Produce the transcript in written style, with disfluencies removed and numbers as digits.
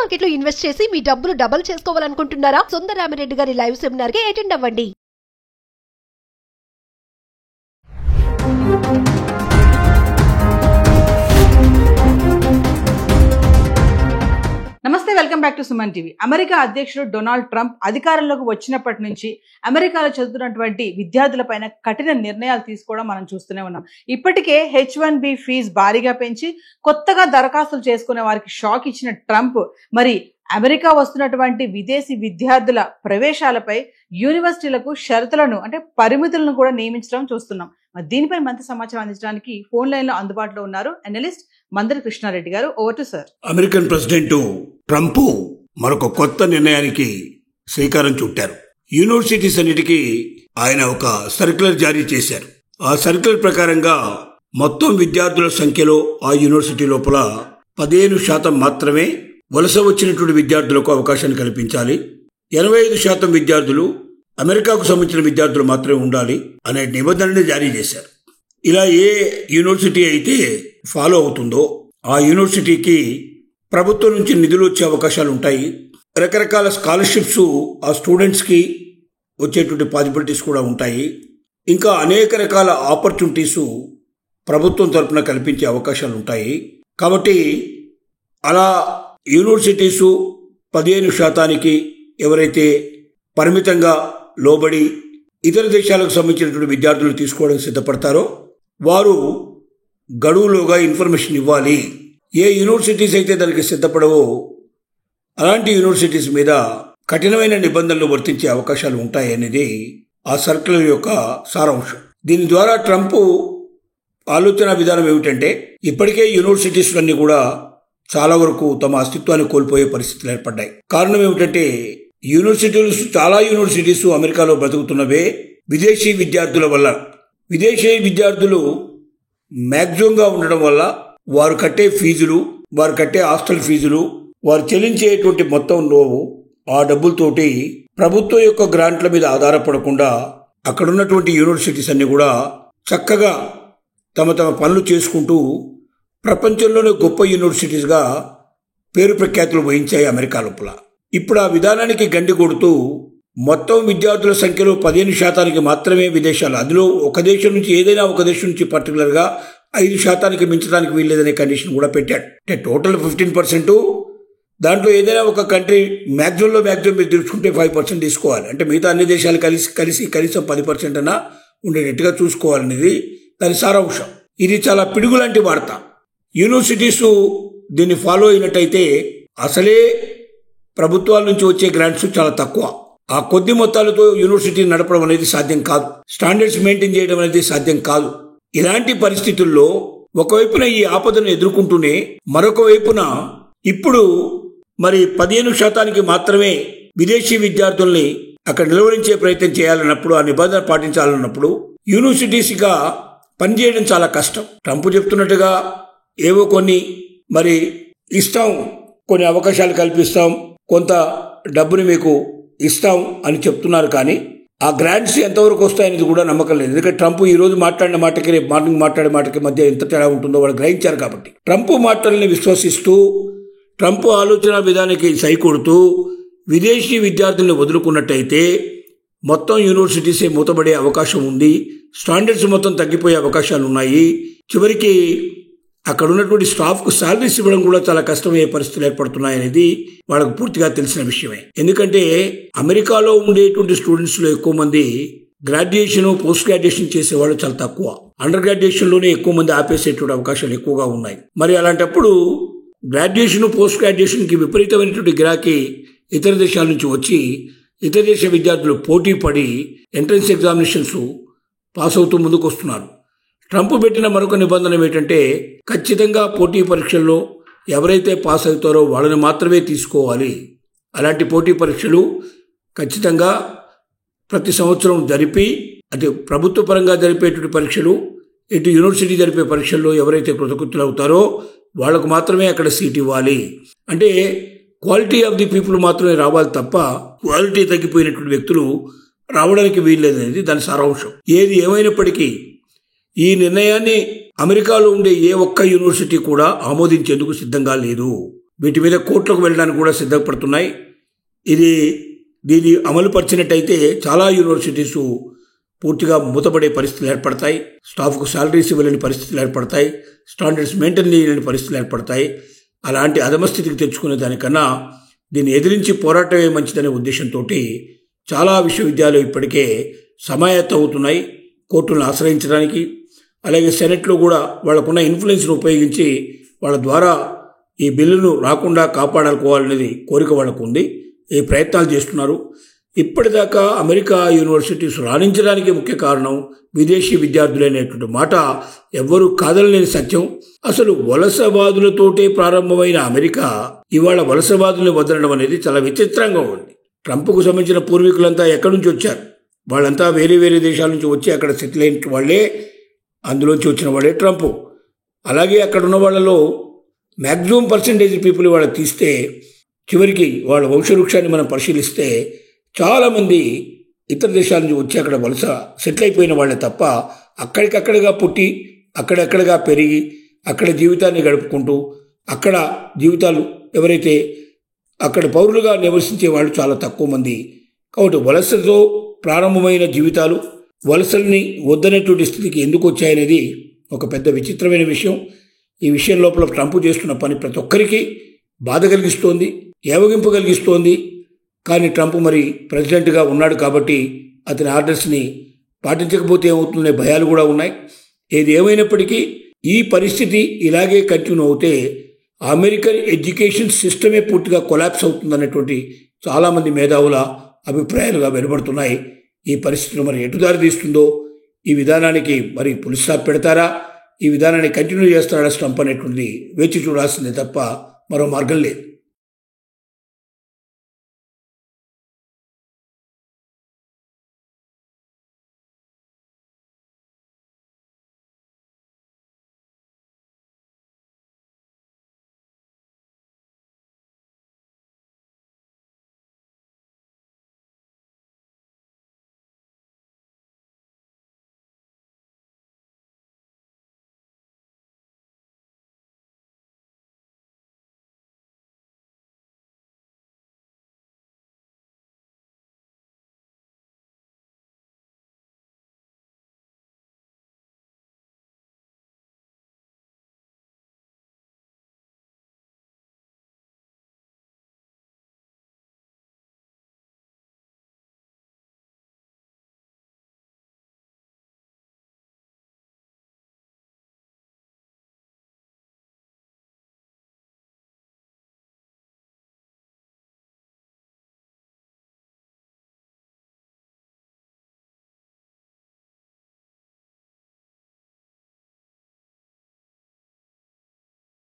Market లో invest చేసి మీ డబ్బులు డబుల్ చేసుకోవాలనుకుంటున్నారా? సుందరరామిరెడ్డి గారి లైవ్ సెమినార్ కి అటెండ్ అవ్వండి. నమస్తే, welcome back to Suman TV. America అధ్యక్షుడు డొనాల్డ్ ట్రంప్ అధికారంలోకి వచ్చినప్పటి నుంచి అమెరికాలో చదువుతున్నటువంటి విద్యార్థులపైన కఠిన నిర్ణయాలు తీసుకోవడం మనం చూస్తూనే ఉన్నాం. ఇప్పటికే H1B ఫీజు భారీగా పెంచి కొత్తగా దరఖాస్తులు చేసుకునే వారికి షాక్ ఇచ్చిన ట్రంప్ మరి అమెరికా వస్తున్నటువంటి విదేశీ విద్యార్థుల ప్రవేశాలపై యూనివర్సిటీలకు షరతులను అంటే పరిమితులను కూడా నియమించడం చూస్తున్నాం. మరి దీనిపై మంచి సమాచారం అందించడానికి ఫోన్ లైన్ లో అందుబాటులో ఉన్నారు అనలిస్ట్ మందరి కృష్ణారెడ్డి గారు. Over to sir. American president Trump మరొక కొత్త నిర్ణయానికి శ్రీకారం చుట్టారు. యూనివర్సిటీస్ అన్నిటికీ ఆయన ఒక సర్క్యులర్ జారీ చేశారు. ఆ సర్క్యులర్ ప్రకారంగా మొత్తం విద్యార్థుల సంఖ్యలో ఆ యూనివర్సిటీ లోపల 15% మాత్రమే వలస వచ్చినటువంటి విద్యార్థులకు అవకాశాన్ని కల్పించాలి. 85% విద్యార్థులు అమెరికాకు సంబంధించిన విద్యార్థులు మాత్రమే ఉండాలి అనే నిబంధనని జారీ చేశారు. ఇలా ఏ యూనివర్సిటీ అయితే ఫాలో అవుతుందో ఆ యూనివర్సిటీకి ప్రభుత్వం నుంచి నిధులు వచ్చే అవకాశాలు ఉంటాయి. రకరకాల స్కాలర్షిప్స్ ఆ స్టూడెంట్స్కి వచ్చేటువంటి పాసిబిలిటీస్ కూడా ఉంటాయి. ఇంకా అనేక రకాల ఆపర్చునిటీస్ ప్రభుత్వం తరఫున కల్పించే అవకాశాలు ఉంటాయి. కాబట్టి అలా యూనివర్సిటీసు 15% ఎవరైతే పరిమితంగా లోబడి ఇతర దేశాలకు సంబంధించినటువంటి విద్యార్థులు తీసుకోవడానికి సిద్ధపడతారో వారు గడువులోగా ఇన్ఫర్మేషన్ ఇవ్వాలి. ఏ యూనివర్సిటీస్ అయితే దానికి సిద్ధపడవో అలాంటి యూనివర్సిటీస్ మీద కఠినమైన నిబంధనలు వర్తించే అవకాశాలు ఉంటాయి అనేది ఆ సర్క్యులర్ యొక్క సారాంశం. దీని ద్వారా ట్రంప్ ఆలోచన విధానం ఏమిటంటే ఇప్పటికే యూనివర్సిటీస్ అన్నీ కూడా చాలా వరకు తమ అస్తిత్వాన్ని కోల్పోయే పరిస్థితులు ఏర్పడ్డాయి. కారణం ఏమిటంటే చాలా యూనివర్సిటీస్ అమెరికాలో బ్రతుకుతున్నవే విదేశీ విద్యార్థుల వల్ల. విదేశీ విద్యార్థులు మ్యాక్సిమంగా ఉండడం వల్ల వారు కట్టే ఫీజులు, వారు కట్టే హాస్టల్ ఫీజులు, వారు చెల్లించేటువంటి మొత్తంలో ఆ డబ్బులతోటి ప్రభుత్వం యొక్క గ్రాంట్ల మీద ఆధారపడకుండా అక్కడున్నటువంటి యూనివర్సిటీస్ అన్ని కూడా చక్కగా తమ పనులు చేసుకుంటూ ప్రపంచంలోనే గొప్ప యూనివర్సిటీస్గా పేరు ప్రఖ్యాతులు వహించాయి అమెరికా లోపల. ఇప్పుడు ఆ విధానానికి గండి కొడుతూ మొత్తం విద్యార్థుల సంఖ్యలో 15% మాత్రమే విదేశాలు, అందులో ఒక దేశం నుంచి ఏదైనా ఒక దేశం నుంచి పర్టికులర్గా 5% మించడానికి వీల్లేదనే కండిషన్ కూడా పెట్టాడు. అంటే టోటల్ 15%, దాంట్లో ఏదైనా ఒక కంట్రీ మ్యాక్సిమం మీరు తీసుకుంటే 5% తీసుకోవాలి. అంటే మిగతా అన్ని దేశాలు కలిసి కనీసం 10% అన్నా ఉండేటట్టుగా చూసుకోవాలనేది దాని సారాంశం. ఇది చాలా పిడుగు లాంటి వార్త. యూనివర్సిటీస్ దీన్ని ఫాలో అయినట్టయితే అసలే ప్రభుత్వాల నుంచి వచ్చే గ్రాంట్స్ చాలా తక్కువ. ఆ కొద్ది మొత్తాలతో యూనివర్సిటీ నడపడం అనేది సాధ్యం కాదు. స్టాండర్డ్స్ మెయింటైన్ చేయడం అనేది సాధ్యం కాదు. ఇలాంటి పరిస్థితుల్లో ఒకవైపున ఈ ఆపదను ఎదుర్కొంటూనే మరొక వైపున ఇప్పుడు మరి 15% మాత్రమే విదేశీ విద్యార్థుల్ని అక్కడ నిలువరించే ప్రయత్నం చేయాలన్నప్పుడు, ఆ నిబంధన పాటించాలన్నప్పుడు యూనివర్సిటీస్గా పనిచేయడం చాలా కష్టం. ట్రంప్ చెప్తున్నట్టుగా ఏవో కొన్ని మరి ఇస్తాం, కొన్ని అవకాశాలు కల్పిస్తాం, కొంత డబ్బుని మీకు ఇస్తాం అని చెప్తున్నారు. కానీ ఆ గ్రాంట్స్ ఎంతవరకు వస్తాయనేది కూడా నమ్మకం లేదు. ఎందుకంటే ట్రంప్ ఈ రోజు మాట్లాడిన మాటకి రేపు మార్నింగ్ మాట్లాడే మాటకి మధ్య ఎంత తేడా ఉంటుందో వాళ్ళు గ్రహించారు. కాబట్టి ట్రంప్ మాటల్ని విశ్వసిస్తూ ట్రంప్ ఆలోచన విధానానికి సైకొడుతూ విదేశీ విద్యార్థుల్ని వదులుకున్నట్టయితే మొత్తం యూనివర్సిటీసే మూతపడే అవకాశం ఉంది. స్టాండర్డ్స్ మొత్తం తగ్గిపోయే అవకాశాలు ఉన్నాయి. చివరికి అక్కడ ఉన్నటువంటి స్టాఫ్కు శాలరీస్ ఇవ్వడం కూడా చాలా కష్టమయ్యే పరిస్థితులు ఏర్పడుతున్నాయనేది వాళ్ళకు పూర్తిగా తెలిసిన విషయమే. ఎందుకంటే అమెరికాలో ఉండేటువంటి స్టూడెంట్స్లో ఎక్కువ మంది గ్రాడ్యుయేషన్, పోస్ట్ గ్రాడ్యుయేషన్ చేసేవాళ్ళు చాలా తక్కువ. అండర్ గ్రాడ్యుయేషన్లోనే ఎక్కువ మంది ఆపేసేటువంటి అవకాశాలు ఎక్కువగా ఉన్నాయి. మరి అలాంటప్పుడు గ్రాడ్యుయేషన్, పోస్ట్ గ్రాడ్యుయేషన్కి విపరీతమైనటువంటి గిరాకీ ఇతర దేశాల నుంచి వచ్చి ఇతర దేశ విద్యార్థులు పోటీ పడి ఎంట్రన్స్ ఎగ్జామినేషన్స్ పాస్ అవుతూ ముందుకు వస్తున్నారు. ట్రంప్ పెట్టిన మరొక నిబంధన ఏంటంటే ఖచ్చితంగా పోటీ పరీక్షల్లో ఎవరైతే పాస్ అవుతారో వాళ్ళని మాత్రమే తీసుకోవాలి. అలాంటి పోటీ పరీక్షలు ఖచ్చితంగా ప్రతి సంవత్సరం జరిపి, అటు ప్రభుత్వ పరంగా జరిపేటువంటి పరీక్షలు, ఇటు యూనివర్సిటీ జరిపే పరీక్షల్లో ఎవరైతే కృతకృత్యులు అవుతారో వాళ్లకు మాత్రమే అక్కడ సీట్ ఇవ్వాలి. అంటే క్వాలిటీ ఆఫ్ ది పీపుల్ మాత్రమే రావాలి తప్ప క్వాలిటీ తగ్గిపోయినటువంటి వ్యక్తులు రావడానికి వీల్లేదనేది దాని సారాంశం. ఏది ఏమైనప్పటికీ ఈ నిర్ణయాన్ని అమెరికాలో ఉండే ఏ ఒక్క యూనివర్సిటీ కూడా ఆమోదించేందుకు సిద్ధంగా లేదు. వీటి మీద కోర్టులకు వెళ్ళడానికి కూడా సిద్ధపడుతున్నాయి. దీన్ని అమలు పరిచినట్టయితే చాలా యూనివర్సిటీసు పూర్తిగా మూతపడే పరిస్థితులు ఏర్పడతాయి. స్టాఫ్కు శాలరీస్ ఇవ్వలేని పరిస్థితులు ఏర్పడతాయి. స్టాండర్డ్స్ మెయింటైన్ చేయలేని పరిస్థితులు ఏర్పడతాయి. అలాంటి అధమస్థితికి తెచ్చుకునే దానికన్నా దీన్ని ఎదిరించి పోరాటమే మంచిదనే ఉద్దేశంతో చాలా విశ్వవిద్యాలయాలు ఇప్పటికే సమాయత్తం అవుతున్నాయి కోర్టులను ఆశ్రయించడానికి. అలాగే సెనెట్లో కూడా వాళ్ళకున్న ఇన్ఫ్లుయెన్స్ను ఉపయోగించి వాళ్ళ ద్వారా ఈ బిల్లును రాకుండా కాపాడుకోవాలనేది కోరిక వాళ్ళకు ఉంది. ఈ ప్రయత్నాలు చేస్తున్నారు. ఇప్పటిదాకా అమెరికా యూనివర్సిటీస్ రాణించడానికి ముఖ్య కారణం విదేశీ విద్యార్థులైనటువంటి మాట ఎవ్వరూ కాదనలేని సత్యం. అసలు వలసవాదులతోటే ప్రారంభమైన అమెరికా ఇవాళ వలసవాదుల్ని వదలడం అనేది చాలా విచిత్రంగా ఉంది. ట్రంప్కు సంబంధించిన పూర్వీకులంతా ఎక్కడి నుంచి వచ్చారు? వాళ్ళంతా వేరే వేరే దేశాల నుంచి వచ్చి అక్కడ సెటిల్ అయిన వాళ్ళే, అందులోంచి వచ్చిన వాడే ట్రంప్. అలాగే అక్కడ ఉన్న వాళ్ళలో మ్యాక్సిమం పర్సంటేజ్ పీపుల్ వాళ్ళకి తీస్తే చివరికి వాళ్ళ వంశవృక్షాన్ని మనం పరిశీలిస్తే చాలామంది ఇతర దేశాల నుంచి వచ్చి అక్కడ వలస సెటిల్ అయిపోయిన వాళ్ళే తప్ప అక్కడికక్కడగా పుట్టి అక్కడెక్కడగా పెరిగి అక్కడ జీవితాన్ని గడుపుకుంటూ అక్కడ జీవితాలు ఎవరైతే అక్కడ పౌరులుగా నివసించే వాళ్ళు చాలా తక్కువ మంది. కాబట్టి వలసతో ప్రారంభమైన జీవితాలు వలసల్ని వద్దనేటువంటి స్థితికి ఎందుకు వచ్చాయనేది ఒక పెద్ద విచిత్రమైన విషయం. ఈ విషయం లోపల ట్రంప్ చేస్తున్న పని ప్రతి ఒక్కరికి బాధ కలిగిస్తోంది, ఏవగింపు కలిగిస్తోంది. కానీ ట్రంప్ మరి ప్రెసిడెంట్గా ఉన్నాడు కాబట్టి అతని ఆర్డర్స్ని పాటించకపోతే ఏమవుతుందనే భయాలు కూడా ఉన్నాయి. ఏది ఏమైనప్పటికీ ఈ పరిస్థితి ఇలాగే కంటిన్యూ అవుతే అమెరికన్ ఎడ్యుకేషన్ సిస్టమే పూర్తిగా కొలాప్స్ అవుతుందనేటువంటి చాలామంది మేధావుల అభిప్రాయాలుగా వెలువడుతున్నాయి. ఈ పరిస్థితిని మరి ఎటు దారి తీస్తుందో, ఈ విధానానికి మరి పులి స్టాప్ పెడతారా, ఈ విధానాన్ని కంటిన్యూ చేస్తారా ట్రంప్ అనేటువంటిది వేచి చూడాల్సిందే తప్ప మరో మార్గం లేదు.